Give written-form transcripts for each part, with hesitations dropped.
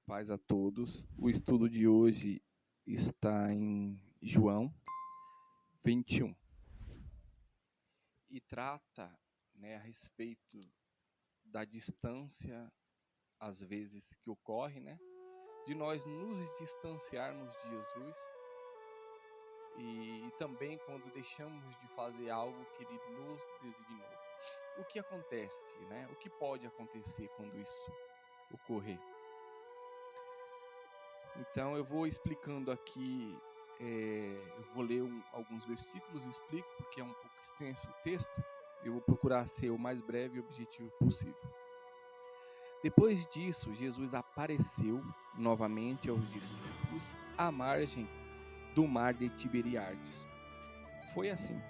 Paz a todos. O estudo de hoje está em João 21 e trata, a respeito da distância, às vezes, que ocorre, de nós nos distanciarmos de Jesus e também quando deixamos de fazer algo que Ele nos designou. O que acontece, O que pode acontecer quando isso ocorrer? Então eu vou explicando aqui, eu vou ler alguns versículos e explico, porque é um pouco extenso o texto. Eu vou procurar ser o mais breve e objetivo possível. Depois disso, Jesus apareceu novamente aos discípulos à margem do mar de Tiberíades. Foi assim: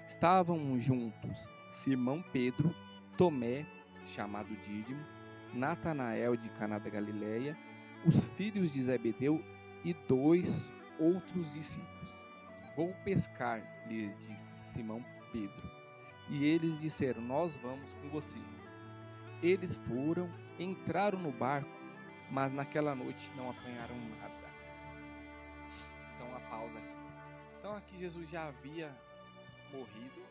estavam juntos Simão Pedro, Tomé, chamado Dídimo, Natanael de Caná da Galileia, os filhos de Zebedeu e 2 outros discípulos. Vou pescar, lhes disse Simão Pedro. E eles disseram: nós vamos com você. Eles foram, entraram no barco, mas naquela noite não apanharam nada. Então, uma pausa aqui. Então, aqui Jesus já havia morrido,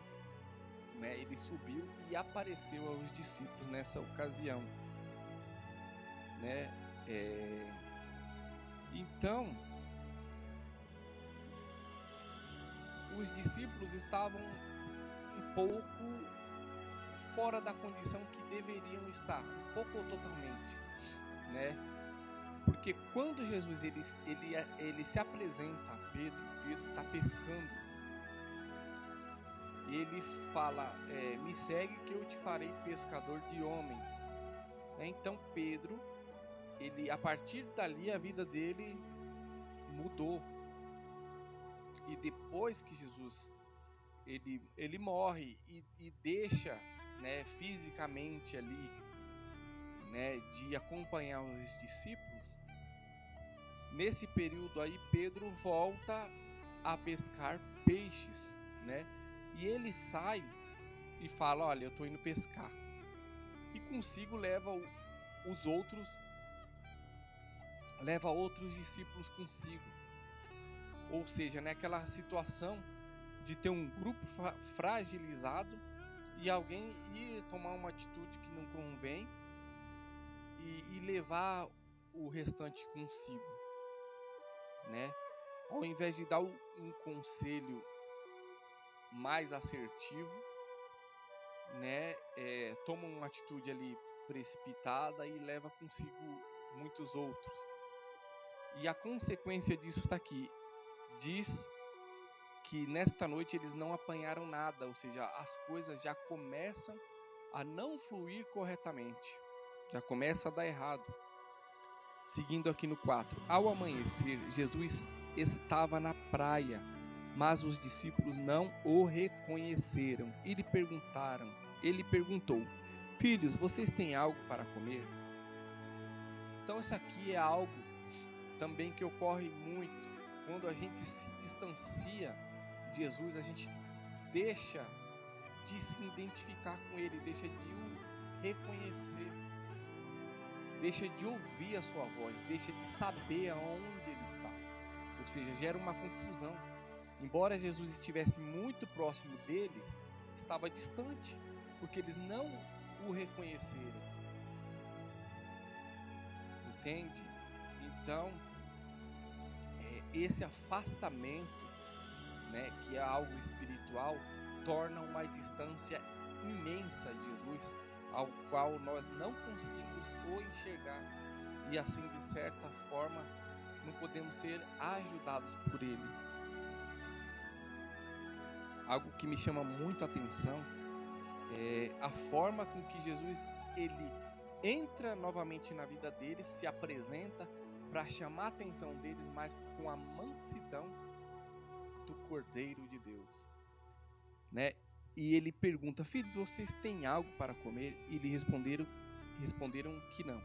ele subiu e apareceu aos discípulos nessa ocasião, Então, os discípulos estavam um pouco fora da condição que deveriam estar, um pouco ou totalmente, Porque quando Jesus ele se apresenta a Pedro, Pedro está pescando, ele fala: me segue que eu te farei pescador de homens. Então Pedro, a partir dali a vida dele mudou. E depois que Jesus ele morre e deixa, fisicamente ali, de acompanhar os discípulos, nesse período aí Pedro volta a pescar peixes, E ele sai e fala: olha, eu estou indo pescar. E consigo leva outros discípulos consigo. Ou seja, naquela situação de ter um grupo fragilizado e alguém ir tomar uma atitude que não convém e levar o restante consigo, Ao invés de dar um conselho mais assertivo, toma uma atitude ali precipitada e leva consigo muitos outros. E a consequência disso está aqui. Diz que nesta noite eles não apanharam nada, ou seja, as coisas já começam a não fluir corretamente, já começa a dar errado. Seguindo aqui no 4, ao amanhecer, Jesus estava na praia, mas os discípulos não o reconheceram e ele perguntou: filhos, vocês têm algo para comer? Então isso aqui é algo também que ocorre muito quando a gente se distancia de Jesus, a gente deixa de se identificar com Ele, deixa de o reconhecer, deixa de ouvir a sua voz, deixa de saber aonde Ele está. Ou seja, gera uma confusão. Embora Jesus estivesse muito próximo deles, estava distante, porque eles não o reconheceram. Entende? Então, esse afastamento, que é algo espiritual, torna uma distância imensa de Jesus, ao qual nós não conseguimos o enxergar, e assim, de certa forma, não podemos ser ajudados por Ele. Algo que me chama muito a atenção é a forma com que Jesus ele entra novamente na vida deles, se apresenta para chamar a atenção deles, mas com a mansidão do Cordeiro de Deus, E ele pergunta: filhos, vocês têm algo para comer? E lhe responderam que não.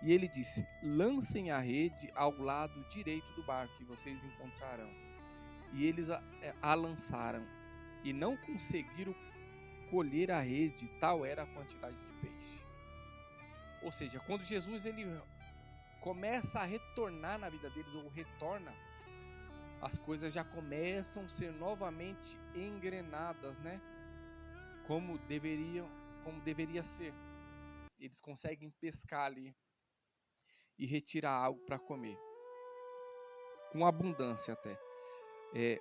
E ele disse: lancem a rede ao lado direito do barco e vocês encontrarão. E eles a lançaram e não conseguiram colher a rede, tal era a quantidade de peixe. Ou seja, quando Jesus ele começa a retornar na vida deles, ou retorna, as coisas já começam a ser novamente engrenadas, né? Como deveria ser. Eles conseguem pescar ali e retirar algo para comer, com abundância até.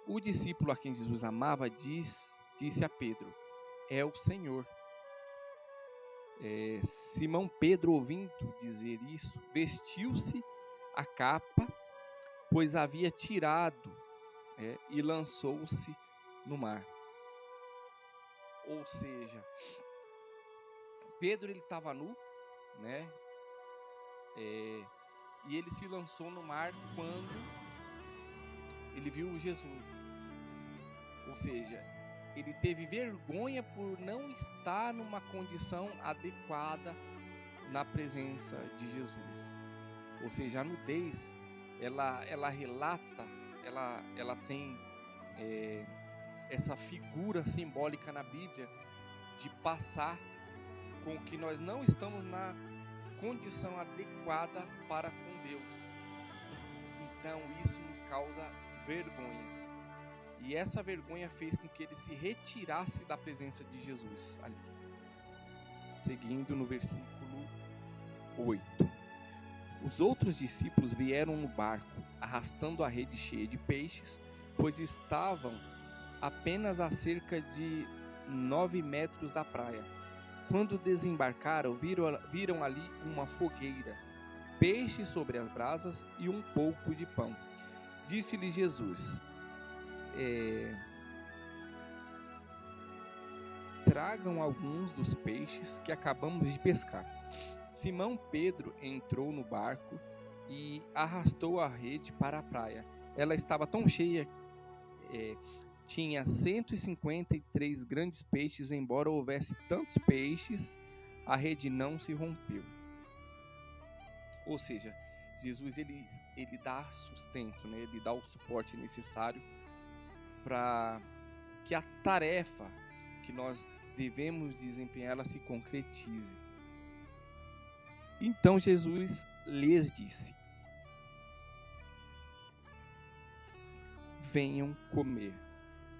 O discípulo a quem Jesus amava disse a Pedro: é o Senhor. Simão Pedro, ouvindo dizer isso, vestiu-se a capa, pois havia tirado, e lançou-se no mar. Ou seja, Pedro ele estava nu, né? E ele se lançou no mar quando ele viu Jesus. Ou seja, ele teve vergonha por não estar numa condição adequada na presença de Jesus. Ou seja, a nudez, ela relata, ela tem essa figura simbólica na Bíblia de passar com que nós não estamos na condição adequada para com Deus. Então isso nos causa vergonha. E essa vergonha fez com que ele se retirasse da presença de Jesus ali. Seguindo no versículo 8. Os outros discípulos vieram no barco, arrastando a rede cheia de peixes, pois estavam apenas a cerca de 9 metros da praia. Quando desembarcaram, viram ali uma fogueira, peixe sobre as brasas e um pouco de pão. Disse-lhe Jesus: tragam alguns dos peixes que acabamos de pescar. Simão Pedro entrou no barco e arrastou a rede para a praia. Ela estava tão cheia, tinha 153 grandes peixes, embora houvesse tantos peixes, a rede não se rompeu. Ou seja, Jesus ele dá sustento, né? Ele dá o suporte necessário para que a tarefa que nós devemos desempenhar ela se concretize. Então Jesus lhes disse: venham comer.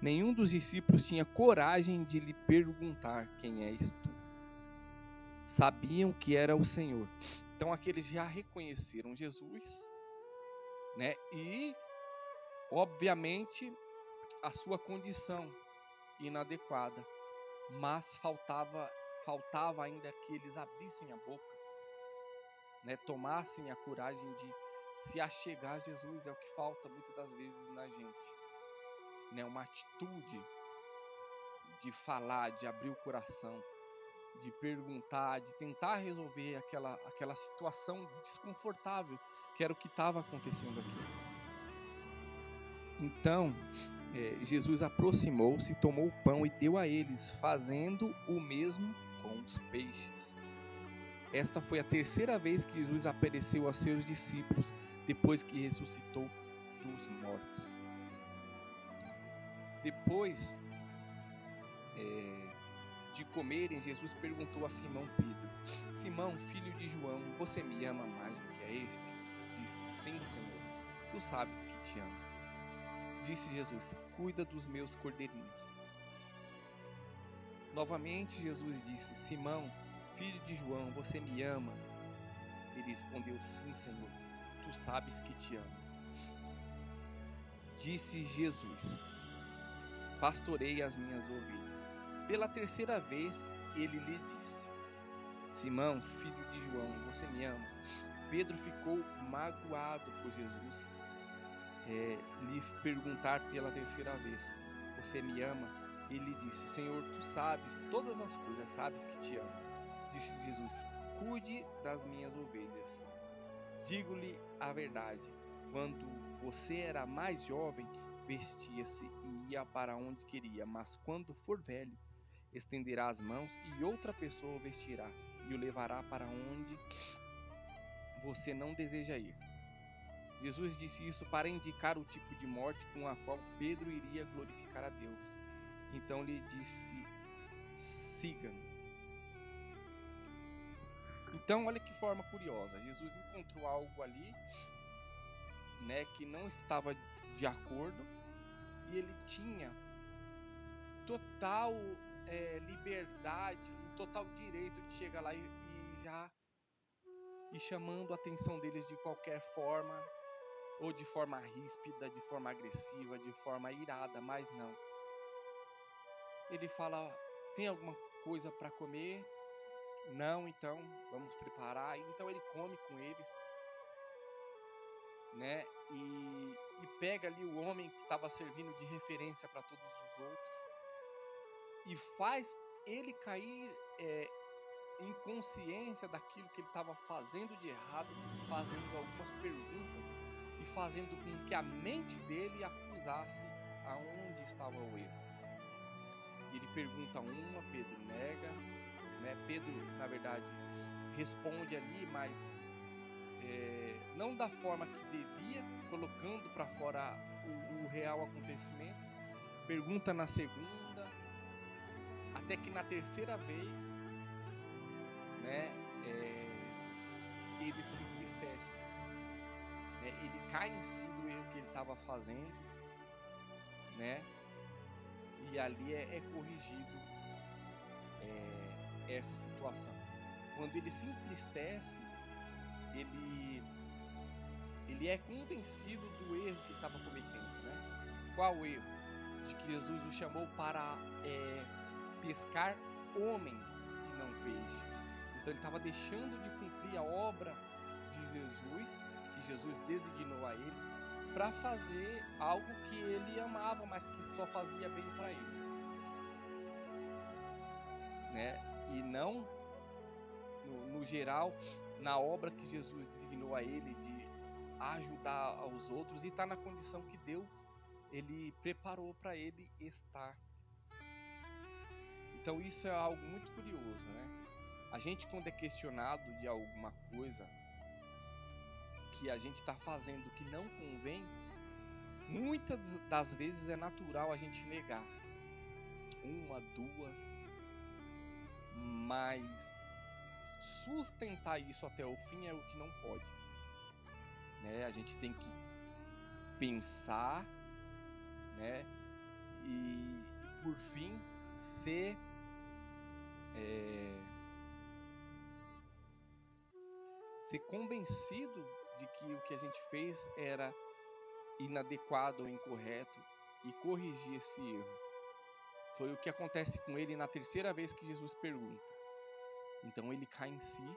Nenhum dos discípulos tinha coragem de lhe perguntar: quem és tu? Sabiam que era o Senhor. Então aqueles já reconheceram Jesus, né? E obviamente a sua condição inadequada, mas faltava ainda que eles abrissem a boca, né? Tomassem a coragem de se achegar a Jesus. É o que falta muitas das vezes na gente, né? Uma atitude de falar, de abrir o coração, de perguntar, de tentar resolver aquela situação desconfortável que era o que estava acontecendo aqui. Então, Jesus aproximou-se, tomou o pão e deu a eles, fazendo o mesmo com os peixes. Esta foi a terceira vez que Jesus apareceu a seus discípulos, depois que ressuscitou dos mortos. Depois de comerem, Jesus perguntou a Simão Pedro: Simão, filho de João, você me ama mais do que a estes? Disse: sim, Senhor, tu sabes que te amo. Disse Jesus: cuida dos meus cordeirinhos. Novamente Jesus disse: Simão, filho de João, você me ama? Ele respondeu: sim, Senhor, tu sabes que te amo. Disse Jesus: pastorei as minhas ovelhas. Pela terceira vez ele lhe disse: Simão, filho de João, você me ama? Pedro ficou magoado por Jesus lhe perguntar pela terceira vez: você me ama? Ele disse: Senhor, tu sabes todas as coisas, sabes que te amo. Disse Jesus: cuide das minhas ovelhas. Digo-lhe a verdade, quando você era mais jovem, vestia-se e ia para onde queria, mas quando for velho, estenderá as mãos e outra pessoa o vestirá e o levará para onde você não deseja ir. Jesus disse isso para indicar o tipo de morte com a qual Pedro iria glorificar a Deus. Então lhe disse: siga-me. Então, olha que forma curiosa. Jesus encontrou algo ali, né, que não estava de acordo, e ele tinha total liberdade, total direito de chegar lá e já ir chamando a atenção deles de qualquer forma, ou de forma ríspida, de forma agressiva, de forma irada, mas não. Ele fala: tem alguma coisa para comer? Não, então vamos preparar. Então ele come com eles, né? E pega ali o homem que estava servindo de referência para todos os outros e faz ele cair em consciência daquilo que ele estava fazendo de errado, fazendo algumas perguntas e fazendo com que a mente dele acusasse aonde estava o erro. Ele pergunta uma, Pedro nega, né? Pedro, na verdade, responde ali, mas não da forma que devia, colocando para fora o real acontecimento. Pergunta na segunda, até que na terceira vez, né, ele se entristece, né? Ele cai em si do erro que ele estava fazendo, né? E ali é corrigido essa situação. Quando ele se entristece, ele é convencido do erro que ele estava cometendo, né? Qual erro? De que Jesus o chamou para pescar homens e não peixes. Então ele estava deixando de cumprir a obra de Jesus, que Jesus designou a ele, para fazer algo que ele amava, mas que só fazia bem para ele, né? E não, no geral, na obra que Jesus designou a ele de ajudar aos outros e estar na condição que Deus ele preparou para ele estar. Então isso é algo muito curioso, né? A gente, quando é questionado de alguma coisa que a gente está fazendo que não convém, muitas das vezes é natural a gente negar uma, duas, mas sustentar isso até o fim é o que não pode, né? A gente tem que pensar, né? E por fim ser convencido de que o que a gente fez era inadequado ou incorreto e corrigir esse erro. Foi o que acontece com ele na terceira vez que Jesus pergunta. Então ele cai em si,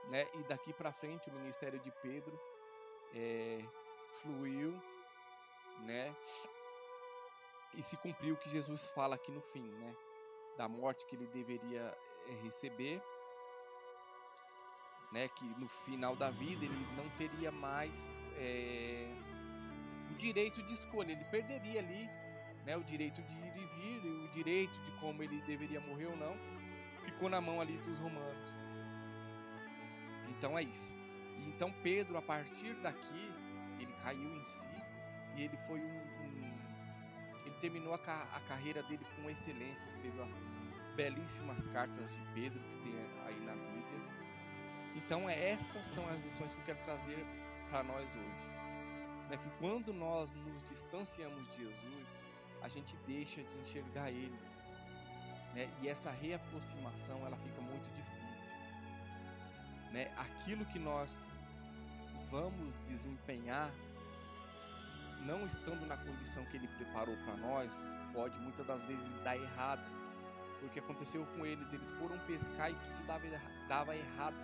né? E daqui para frente o ministério de Pedro fluiu, né? E se cumpriu o que Jesus fala aqui no fim, né? Da morte que ele deveria receber, né? Que no final da vida ele não teria mais o direito de escolha, ele perderia ali, né? O direito de ir e vir, e o direito de como ele deveria morrer ou não, ficou na mão ali dos romanos. Então é isso. E então Pedro, a partir daqui, ele caiu em si e ele foi ele terminou a carreira dele com excelência, escreveu as belíssimas cartas de Pedro que tem aí na Bíblia. Então essas são as lições que eu quero trazer para nós hoje, né? Que quando nós nos distanciamos de Jesus, a gente deixa de enxergar Ele, né? E essa reaproximação ela fica muito difícil, né? Aquilo que nós vamos desempenhar, não estando na condição que Ele preparou para nós, pode muitas das vezes dar errado, porque aconteceu com eles, eles foram pescar e tudo dava errado.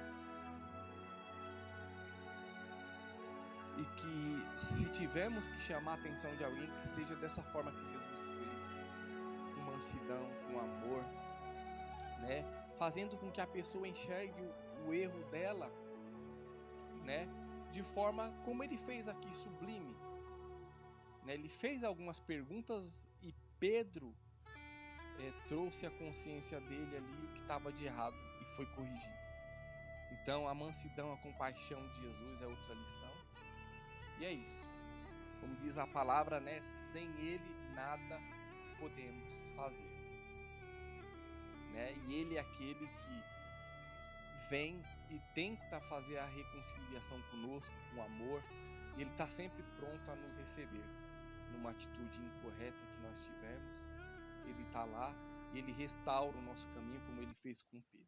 E que se tivermos que chamar a atenção de alguém, que seja dessa forma que Jesus fez, com mansidão, com amor, né? Fazendo com que a pessoa enxergue o erro dela, né? De forma como ele fez aqui, sublime, né? Ele fez algumas perguntas e Pedro trouxe a consciência dele ali o que estava de errado e foi corrigido. Então a mansidão, a compaixão de Jesus é outra lição. E é isso. Como diz a palavra, né? Sem ele nada podemos fazer, né? E ele é aquele que vem e tenta fazer a reconciliação conosco com amor, e Ele está sempre pronto a nos receber. Numa atitude incorreta que nós tivermos, Ele está lá e Ele restaura o nosso caminho como Ele fez com Pedro.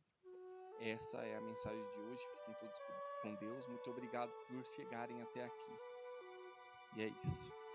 Essa é a mensagem de hoje. Fiquem todos com Deus. Muito obrigado por chegarem até aqui. E é isso.